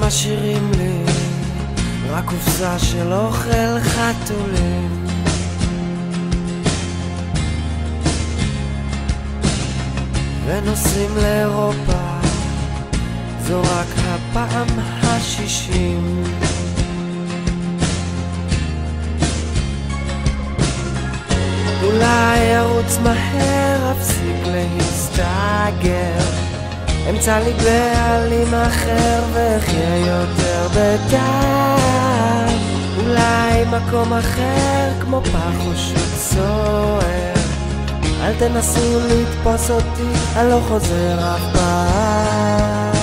משאירים לי רק קופסה של אוכל חתולים. ונוסעים לאירופה, זו רק הפעם ה-60. אולי ארוץ מהר, אפסיק להסתגר, אמצא לי בעלים אחר ואחיה יותר בדם. אולי מקום אחר כמו פח או שוק סוער. אל תנסו לתפוס אותי, אני לא חוזר אף פעם.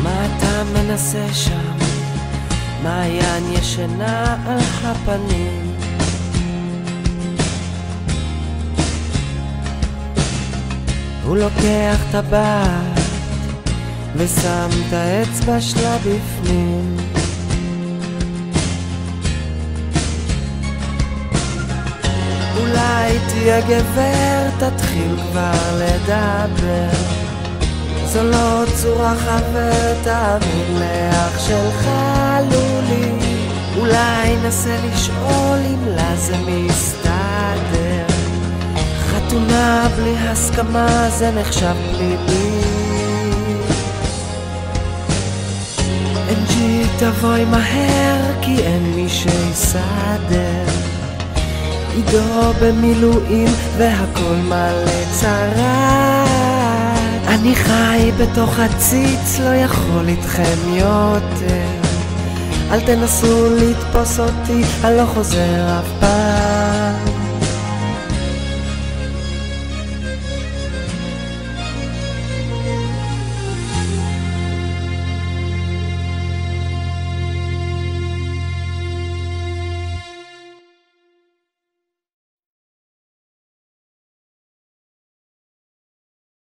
מה אתה מנסה שם? מעיין ישנה על הפנים. הוא לוקח טבעת ושם את האצבע שלה בפנים. אולי תהיה גבר, תתחיל כבר לדבר. זו לא צורה חבר, תאמין לאח שלך לולי. אולי נסה לשאול אם לה זה מסתדר. חתונה בלי הסכמה זה נחשב פלילי. אנג'י תבואי מהר כי אין מי שיסדר. עידו במילואים והכל מלא צרה. אני חי בתוך הציץ, לא יכול איתכם יותר. אל תנסו לתפוס אותי, אני לא חוזר אף פעם.